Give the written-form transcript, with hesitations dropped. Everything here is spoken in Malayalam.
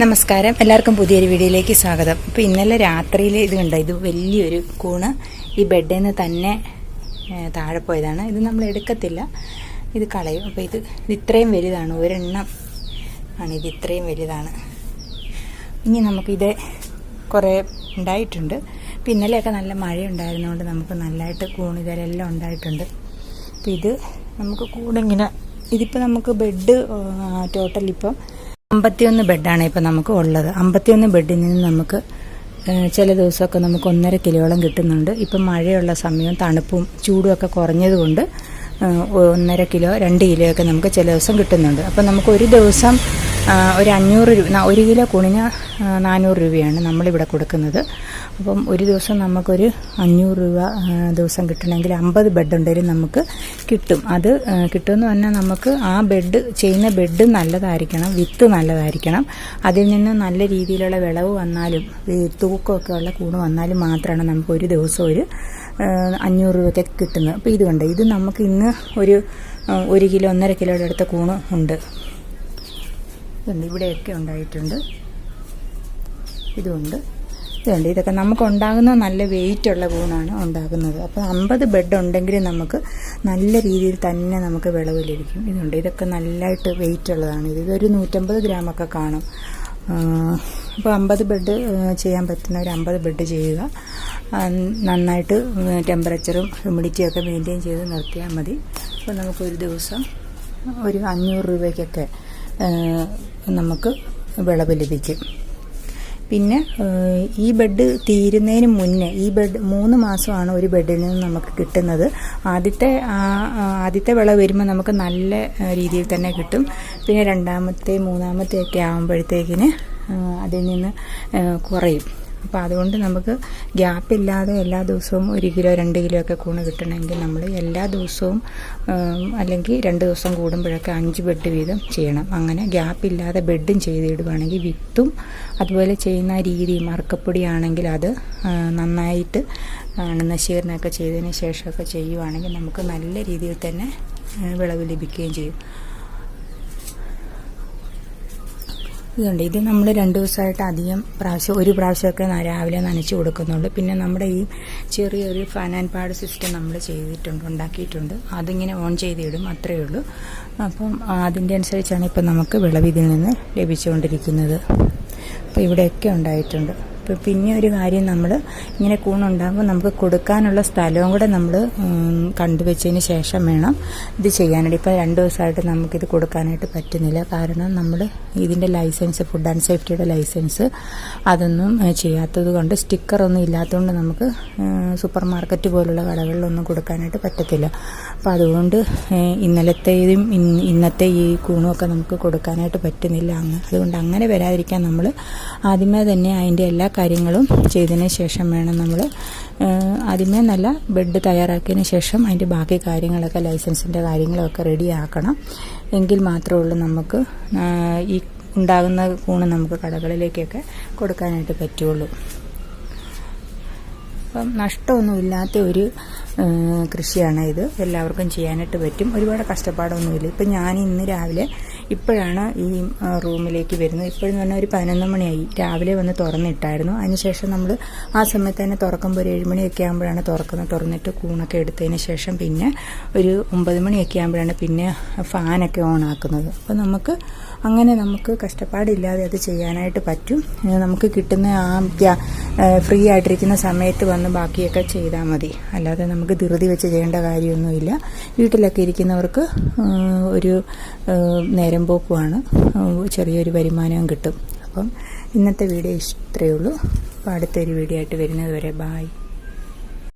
നമസ്കാരം, എല്ലാവർക്കും പുതിയൊരു വീഡിയോയിലേക്ക് സ്വാഗതം. അപ്പോൾ ഇന്നലെ രാത്രിയിൽ ഇത് കണ്ടോ, ഇത് വലിയൊരു കൂണ് ഈ ബെഡിൽ നിന്ന് തന്നെ താഴെ പോയതാണ്. ഇത് നമ്മൾ എടുക്കത്തില്ല, ഇത് കളയും. അപ്പോൾ ഇത് ഇത്രയും വലുതാണ്, ഒരെണ്ണം ആണ് ഇത്, ഇത്രയും വലുതാണ്. ഇനി നമുക്കിത് കുറേ ഉണ്ടായിട്ടുണ്ട്. അപ്പോൾ ഇന്നലെയൊക്കെ നല്ല മഴ ഉണ്ടായിരുന്നതുകൊണ്ട് നമുക്ക് നല്ലതായിട്ട് കൂണ് ഇതെല്ലാം ഉണ്ടായിട്ടുണ്ട്. അപ്പോൾ ഇത് നമുക്ക് കൂടിങ്ങനെ ഇതിപ്പോൾ നമുക്ക് ബെഡ് ടോട്ടൽ ഇപ്പം 51 ബെഡാണ് ഇപ്പോൾ നമുക്ക് ഉള്ളത്. 51 ബെഡിൽ നിന്ന് നമുക്ക് ചില ദിവസമൊക്കെ നമുക്ക് 1.5 കിലോളം കിട്ടുന്നുണ്ട്. ഇപ്പം മഴയുള്ള സമയവും തണുപ്പും ചൂടും ഒക്കെ കുറഞ്ഞതുകൊണ്ട് 1.5 കിലോ 2 കിലോ ഒക്കെ നമുക്ക് ചില ദിവസം കിട്ടുന്നുണ്ട്. അപ്പം നമുക്ക് ഒരു ദിവസം ഒരു 500 രൂപ, 1 കിലോ കൂണിന് 400 രൂപയാണ് നമ്മളിവിടെ കൊടുക്കുന്നത്. അപ്പം ഒരു ദിവസം നമുക്കൊരു 500 രൂപ ദിവസം കിട്ടണമെങ്കിൽ 50 ബെഡ് ഉണ്ടെങ്കിലും നമുക്ക് കിട്ടും. അത് കിട്ടുമെന്ന് പറഞ്ഞാൽ നമുക്ക് ആ ബെഡ് ചെയ്യുന്ന ബെഡ് നല്ലതായിരിക്കണം, വിത്ത് നല്ലതായിരിക്കണം. അതിൽ നിന്ന് നല്ല രീതിയിലുള്ള വിളവ് വന്നാലും തൂക്കമൊക്കെ ഉള്ള കൂണ് വന്നാലും മാത്രമാണ് നമുക്ക് ഒരു ദിവസം ഒരു 500 രൂപയ്ക്ക് കിട്ടുന്നത്. അപ്പോൾ ഇതുണ്ട്, ഇത് നമുക്ക് ഇന്ന് ഒരു 1 കിലോ 1.5 കിലോയുടെ അടുത്ത കൂണ് ഉണ്ട്. ഇവിടെയൊക്കെ ഉണ്ടായിട്ടുണ്ട്, ഇതുണ്ട്, ഇതുണ്ട്. ഇതൊക്കെ നമുക്ക് ഉണ്ടാകുന്ന നല്ല വെയിറ്റുള്ള കൂണാണ് ഉണ്ടാകുന്നത്. അപ്പോൾ 50 ബെഡ് ഉണ്ടെങ്കിൽ നമുക്ക് നല്ല രീതിയിൽ തന്നെ നമുക്ക് വിളവ് ലഭിക്കും. ഇതുണ്ട്, ഇതൊക്കെ നല്ലതായിട്ട് വെയിറ്റ് ഉള്ളതാണ്. ഇതൊരു 150 ഗ്രാമൊക്കെ കാണും. അപ്പോൾ 50 ബെഡ് ചെയ്യാൻ പറ്റുന്നവർ 50 ബെഡ് ചെയ്യുക. നന്നായിട്ട് ടെമ്പറേച്ചറും ഹ്യൂമിഡിറ്റിയും ഒക്കെ മെയിൻറ്റെയിൻ ചെയ്ത് നിർത്തിയാൽ മതി. അപ്പോൾ നമുക്കൊരു ദിവസം ഒരു 500 രൂപയ്ക്കൊക്കെ നമുക്ക് വിളവ് ലഭിക്കും. പിന്നെ ഈ ബെഡ് തീരുന്നതിന് മുന്നേ ഈ ബെഡ് 3 മാസമാണ് ഒരു ബെഡിൽ നിന്ന് നമുക്ക് കിട്ടുന്നത്. ആദ്യത്തെ വിളവ് വരുമ്പോൾ നമുക്ക് നല്ല രീതിയിൽ തന്നെ കിട്ടും. പിന്നെ രണ്ടാമത്തെ മൂന്നാമത്തെ ഒക്കെ ആകുമ്പോഴത്തേക്കിന് അതിൽ നിന്ന് കുറയും. അപ്പോൾ അതുകൊണ്ട് നമുക്ക് ഗ്യാപ്പില്ലാതെ എല്ലാ ദിവസവും 1 കിലോ 2 കിലോ ഒക്കെ കൂണ് കിട്ടണമെങ്കിൽ നമ്മൾ എല്ലാ ദിവസവും അല്ലെങ്കിൽ 2 ദിവസം കൂടുമ്പോഴൊക്കെ 5 ബെഡ് വീതം ചെയ്യണം. അങ്ങനെ ഗ്യാപ്പില്ലാതെ ബെഡും ചെയ്തിടുവാണെങ്കിൽ വിത്തും അതുപോലെ ചെയ്യുന്ന രീതി മറക്കപ്പൊടിയാണെങ്കിൽ അത് നന്നായിട്ട് നശീകരണമൊക്കെ ചെയ്തതിന് ശേഷമൊക്കെ ചെയ്യുവാണെങ്കിൽ നമുക്ക് നല്ല രീതിയിൽ തന്നെ വിളവ് ലഭിക്കുകയും ചെയ്യും. ഇതുണ്ട്, ഇത് നമ്മൾ 2 ദിവസമായിട്ട് അധികം ഒരു പ്രാവശ്യമൊക്കെ രാവിലെ നനച്ച് കൊടുക്കുന്നുള്ളൂ. പിന്നെ നമ്മുടെ ഈ ചെറിയൊരു ഫാൻ ആൻഡ് പാഡ് സിസ്റ്റം നമ്മൾ ഉണ്ടാക്കിയിട്ടുണ്ട്. അതിങ്ങനെ ഓൺ ചെയ്തിടും, അത്രയേ ഉള്ളൂ. അപ്പം അതിൻ്റെ അനുസരിച്ചാണ് ഇപ്പം നമുക്ക് വിളവ് ഇതിൽ നിന്ന് ലഭിച്ചുകൊണ്ടിരിക്കുന്നത്. അപ്പോൾ ഇവിടെയൊക്കെ ഉണ്ടായിട്ടുണ്ട്. അപ്പോൾ പിന്നെ ഒരു കാര്യം, നമ്മൾ ഇങ്ങനെ കൂണുണ്ടാകുമ്പോൾ നമുക്ക് കൊടുക്കാനുള്ള സ്ഥലവും കൂടെ നമ്മൾ കണ്ടുവച്ചതിന് ശേഷം വേണം ഇത് ചെയ്യാനായിട്ട്. ഇപ്പോൾ 2 ദിവസമായിട്ട് നമുക്കിത് കൊടുക്കാനായിട്ട് പറ്റുന്നില്ല. കാരണം നമ്മൾ ഇതിൻ്റെ ലൈസൻസ്, ഫുഡ് ആൻഡ് സേഫ്റ്റിയുടെ ലൈസൻസ് അതൊന്നും ചെയ്യാത്തത് കൊണ്ട്, സ്റ്റിക്കറൊന്നും ഇല്ലാത്തതുകൊണ്ട് നമുക്ക് സൂപ്പർ മാർക്കറ്റ് പോലുള്ള കടകളിലൊന്നും കൊടുക്കാനായിട്ട് പറ്റത്തില്ല. അപ്പോൾ അതുകൊണ്ട് ഇന്നലത്തേതും ഇന്നത്തെ ഈ കൂണുമൊക്കെ നമുക്ക് കൊടുക്കാനായിട്ട് പറ്റുന്നില്ല. അതുകൊണ്ട് അങ്ങനെ വരാതിരിക്കാൻ നമ്മൾ ആദ്യമേ തന്നെ അതിൻ്റെ എല്ലാ കാര്യങ്ങളും ചെയ്തതിന് ശേഷം വേണം നമ്മൾ ആദ്യമേ നല്ല ബെഡ് തയ്യാറാക്കിയതിന് ശേഷം അതിൻ്റെ ബാക്കി കാര്യങ്ങളൊക്കെ ലൈസൻസിൻ്റെ കാര്യങ്ങളൊക്കെ റെഡിയാക്കണം. എങ്കിൽ മാത്രമേ ഉള്ളൂ നമുക്ക് ഈ ഉണ്ടാകുന്ന കൂണ് നമുക്ക് കടകളിലേക്കൊക്കെ കൊടുക്കാനായിട്ട് പറ്റുള്ളൂ. അപ്പം നഷ്ടമൊന്നുമില്ലാത്ത ഒരു കൃഷിയാണ് ഇത്. എല്ലാവർക്കും ചെയ്യാനായിട്ട് പറ്റും, ഒരുപാട് കഷ്ടപ്പാടൊന്നുമില്ല. ഇപ്പം ഞാൻ ഇന്ന് രാവിലെ ഇപ്പോഴാണ് ഈ റൂമിലേക്ക് വരുന്നത്. ഇപ്പോഴെന്ന് പറഞ്ഞാൽ ഒരു 11 മണിയായി. രാവിലെ വന്ന് തുറന്നിട്ടായിരുന്നു. അതിനുശേഷം നമ്മൾ ആ സമയത്ത് തന്നെ തുറക്കുമ്പോൾ ഒരു 7 മണിയൊക്കെ ആകുമ്പോഴാണ് തുറന്നിട്ട് കൂണൊക്കെ എടുത്തതിന് ശേഷം പിന്നെ ഒരു 9 മണിയൊക്കെ ആകുമ്പോഴാണ് പിന്നെ ഫാനൊക്കെ ഓൺ ആക്കുന്നത്. അപ്പോൾ നമുക്ക് കഷ്ടപ്പാടില്ലാതെ അത് ചെയ്യാനായിട്ട് പറ്റും. നമുക്ക് കിട്ടുന്ന ഫ്രീ ആയിട്ടിരിക്കുന്ന സമയത്ത് വന്ന് ബാക്കിയൊക്കെ ചെയ്താൽ മതി. അല്ലാതെ നമുക്ക് ധൃതി വെച്ച് ചെയ്യേണ്ട കാര്യമൊന്നുമില്ല. വീട്ടിലൊക്കെ ഇരിക്കുന്നവർക്ക് ഒരു നേരം പോക്കുമാണ്, ചെറിയൊരു വരുമാനവും കിട്ടും. അപ്പം ഇന്നത്തെ വീഡിയോ ഇത്രയേ ഉള്ളൂ. അപ്പോൾ അടുത്തൊരു വീഡിയോ ആയിട്ട് വരുന്നത് വരെ ബായ്.